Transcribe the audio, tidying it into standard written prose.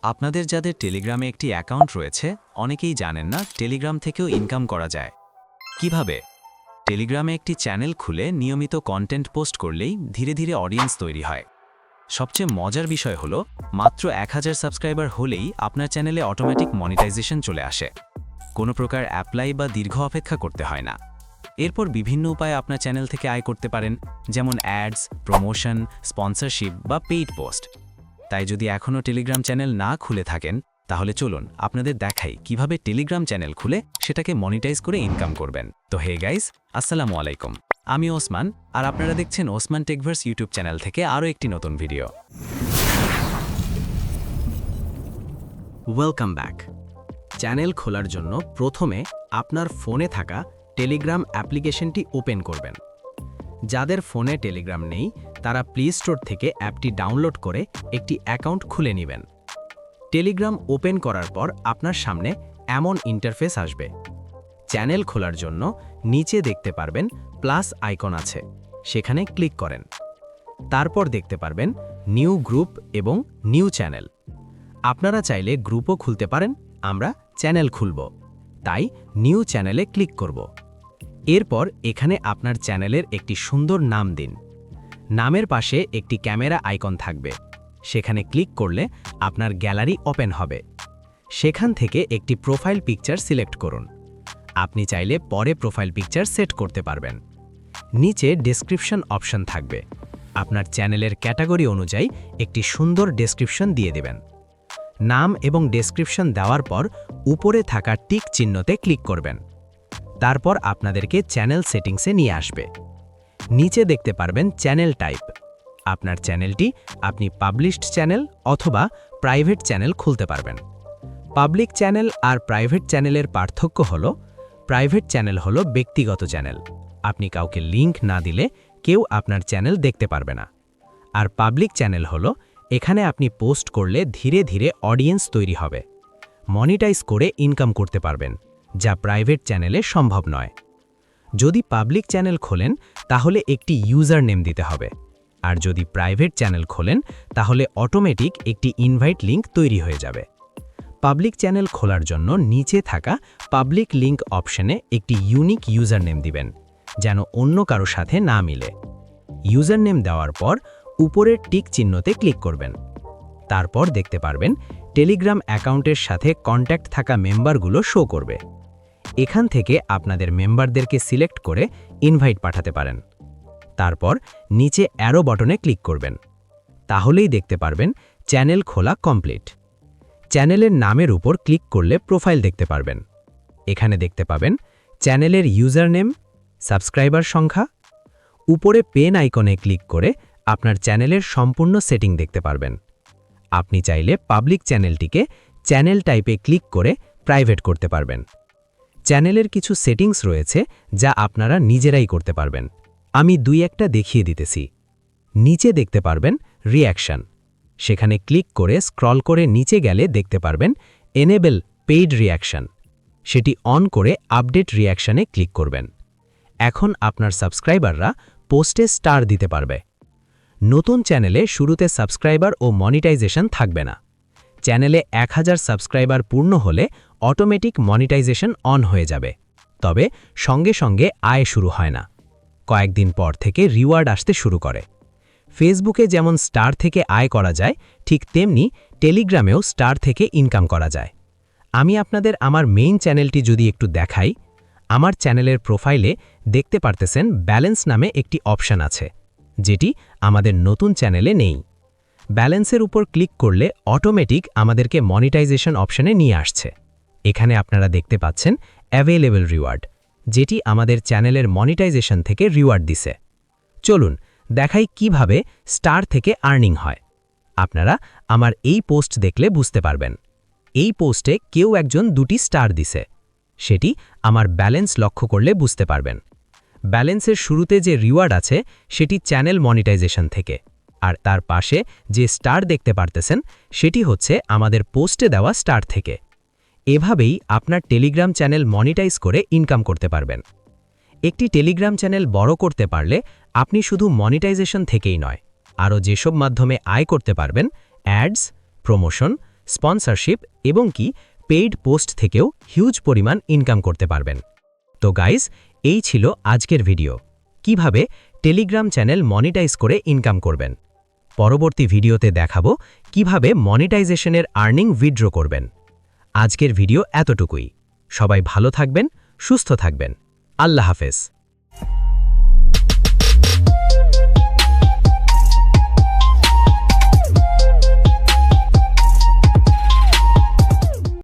আপনাদের যাদের টেলিগ্রামে একটি অ্যাকাউন্ট রয়েছে অনেকেই জানেন না টেলিগ্রাম থেকেও ইনকাম করা যায় কিভাবে। টেলিগ্রামে একটি চ্যানেল খুলে নিয়মিত কন্টেন্ট পোস্ট করলেই ধীরে ধীরে অডিয়েন্স তৈরি হয়। সবচেয়ে মজার বিষয় হলো মাত্র 1000 সাবস্ক্রাইবার হলেই আপনার চ্যানেলে অটোমেটিক মনিটাইজেশন চলে আসে। কোনো প্রকার অ্যাপ্লাই বা দীর্ঘ অপেক্ষা করতে হয় না। এরপর বিভিন্ন উপায়ে আপনার চ্যানেল থেকে আয় করতে পারেন, যেমন অ্যাডস, প্রমোশন, স্পন্সরশিপ বা পেইড পোস্ট। তাই যদি এখনও টেলিগ্রাম চ্যানেল না খুলে থাকেন তাহলে চলুন আপনাদের দেখাই কিভাবে টেলিগ্রাম চ্যানেল খুলে সেটাকে মনিটাইজ করে ইনকাম করবেন। তো হে গাইস, আসসালামু আলাইকুম। আমি ওসমান আর আপনারা দেখছেন ওসমান টেকভার্স ইউটিউব চ্যানেল থেকে আরও একটি নতুন ভিডিও। Welcome back. চ্যানেল খোলার জন্য প্রথমে আপনার ফোনে থাকা টেলিগ্রাম অ্যাপ্লিকেশনটি ওপেন করবেন। যাদের ফোনে টেলিগ্রাম নেই তারা প্লে স্টোর থেকে অ্যাপটি ডাউনলোড করে একটি অ্যাকাউন্ট খুলে নেবেন। টেলিগ্রাম ওপেন করার পর আপনার সামনে এমন ইন্টারফেস আসবে। চ্যানেল খোলার জন্য নিচে দেখতে পারবেন প্লাস আইকন আছে, সেখানে ক্লিক করেন। তারপর দেখতে পারবেন নিউ গ্রুপ এবং নিউ চ্যানেল। আপনারা চাইলে গ্রুপও খুলতে পারেন, আমরা চ্যানেল খুলব, তাই নিউ চ্যানেলে ক্লিক করব। এরপর এখানে আপনার চ্যানেলের একটি সুন্দর নাম দিন। নামের পাশে একটি ক্যামেরা আইকন থাকবে, সেখানে ক্লিক করলে আপনার গ্যালারি ওপেন হবে। সেখান থেকে একটি প্রোফাইল পিকচার সিলেক্ট করুন। আপনি চাইলে পরে প্রোফাইল পিকচার সেট করতে পারবেন। নিচে ডেসক্রিপশন অপশন থাকবে, আপনার চ্যানেলের ক্যাটাগরি অনুযায়ী একটি সুন্দর ডেসক্রিপশন দিয়ে দেবেন। নাম এবং ডেসক্রিপশন দেওয়ার পর উপরে থাকা টিক চিহ্নতে ক্লিক করবেন। তারপর আপনাদেরকে চ্যানেল সেটিংসে নিয়ে আসবে। নিচে দেখতে পারবেন চ্যানেল টাইপ। আপনার চ্যানেলটি আপনি পাবলিশড চ্যানেল অথবা প্রাইভেট চ্যানেল খুলতে পারবেন। পাবলিক চ্যানেল আর প্রাইভেট চ্যানেলের পার্থক্য হলো, প্রাইভেট চ্যানেল হলো ব্যক্তিগত চ্যানেল, আপনি কাউকে লিংক না দিলে কেউ আপনার চ্যানেল দেখতে পারবে না। আর পাবলিক চ্যানেল হলো, এখানে আপনি পোস্ট করলে ধীরে ধীরে অডিয়েন্স তৈরি হবে, মনিটাইজ করে ইনকাম করতে পারবেন, যা প্রাইভেট চ্যানেলে সম্ভব নয়। যদি পাবলিক চ্যানেল খোলেন তাহলে একটি ইউজার নেম দিতে হবে, আর যদি প্রাইভেট চ্যানেল খোলেন তাহলে অটোমেটিক একটি ইনভাইট লিংক তৈরি হয়ে যাবে। পাবলিক চ্যানেল খোলার জন্য নিচে থাকা পাবলিক লিংক অপশনে একটি ইউনিক ইউজার নেম দিবেন, যেন অন্য কারো সাথে না মিলে। ইউজার নেম দেওয়ার পর উপরের টিক চিহ্নতে ক্লিক করবেন। তারপর দেখতে পারবেন টেলিগ্রাম অ্যাকাউন্টের সাথে কন্ট্যাক্ট থাকা মেম্বারগুলো শো করবে। এখান থেকে আপনাদের মেম্বারদেরকে সিলেক্ট করে ইনভাইট পাঠাতে পারেন। তারপর নিচে অ্যারো বাটনে ক্লিক করবেন, তাহলেই দেখতে পারবেন চ্যানেল খোলা কমপ্লিট। চ্যানেলের নামের উপর ক্লিক করলে প্রোফাইল দেখতে পারবেন। এখানে দেখতে পাবেন চ্যানেলের ইউজার নেম, সাবস্ক্রাইবার সংখ্যা। উপরে পেন আইকনে ক্লিক করে আপনার চ্যানেলের সম্পূর্ণ সেটিং দেখতে পারবেন। আপনি চাইলে পাবলিক চ্যানেলটিকে চ্যানেল টাইপে ক্লিক করে প্রাইভেট করতে পারবেন। চ্যানেলের কিছু সেটিংস রয়েছে যা আপনারা নিজেরাই করতে পারবেন, আমি দুই একটা দেখিয়ে দিতেছি। নিচে দেখতে পারবেন রিঅ্যাকশন, সেখানে ক্লিক করে স্ক্রল করে নিচে গেলে দেখতে পারবেন এনেবল পেইড রিঅ্যাকশন, সেটি অন করে আপডেট রিঅ্যাকশনে ক্লিক করবেন। এখন আপনার সাবস্ক্রাইবাররা পোস্টে স্টার দিতে পারবে। নতুন চ্যানেলে শুরুতে সাবস্ক্রাইবার ও মনিটাইজেশন থাকবে না। চ্যানেলে 1000 সাবস্ক্রাইবার পূর্ণ হলে অটোমেটিক মনিটাইজেশন অন হয়ে যাবে, তবে সঙ্গে সঙ্গে আয় শুরু হয় না, কয়েকদিন পর থেকে রিওয়ার্ড আসতে শুরু করে। ফেসবুকে যেমন স্টার থেকে আয় করা যায়, ঠিক তেমনি টেলিগ্রামেও স্টার থেকে ইনকাম করা যায়। আমি আপনাদের আমার মেইন চ্যানেলটি যদি একটু দেখাই, আমার চ্যানেলের প্রোফাইলে দেখতে পারতেছেন ব্যালেন্স নামে একটি অপশন আছে, যেটি আমাদের নতুন চ্যানেলে নেই। ব্যালেন্সের উপর ক্লিক করলে অটোমেটিক আমাদেরকে মনিটাইজেশন অপশনে নিয়ে আসছে। এখানে আপনারা দেখতে পাচ্ছেন অ্যাভেলেবল রিওয়ার্ড, যেটি আমাদের চ্যানেলের মনিটাইজেশন থেকে রিওয়ার্ড দিছে। চলুন দেখাই কিভাবে স্টার থেকে আর্নিং হয়। আপনারা আমার এই পোস্ট দেখলে বুঝতে পারবেন। এই পোস্টে কেউ একজন 2টি স্টার দিছে, সেটি আমার ব্যালেন্স লক্ষ্য করলে বুঝতে পারবেন। ব্যালেন্সের শুরুতে যে রিওয়ার্ড আছে সেটি চ্যানেল মনিটাইজেশন থেকে, আর তার পাশে যে স্টার দেখতে পারতেছেন সেটি হচ্ছে আমাদের পোস্টে দেওয়া স্টার থেকে। এভাবেই আপনার টেলিগ্রাম চ্যানেল মনিটাইজ করে ইনকাম করতে পারবেন। একটি টেলিগ্রাম চ্যানেল বড় করতে পারলে আপনি শুধু মনিটাইজেশন থেকেই নয়, আরও যেসব মাধ্যমে আয় করতে পারবেন, অ্যাডস, প্রমোশন, স্পন্সরশিপ এবং কি পেইড পোস্ট থেকেও হিউজ পরিমাণ ইনকাম করতে পারবেন। তো গাইস, এই ছিল আজকের ভিডিও, কিভাবে টেলিগ্রাম চ্যানেল মনিটাইজ করে ইনকাম করবেন। পরবর্তী ভিডিওতে দেখাবো কিভাবে মনিটাইজেশনের আর্নিং উইথড্র করবেন। আজকের ভিডিও এতটুকুই। সবাই ভালো থাকবেন, সুস্থ থাকবেন। আল্লাহ হাফেজ।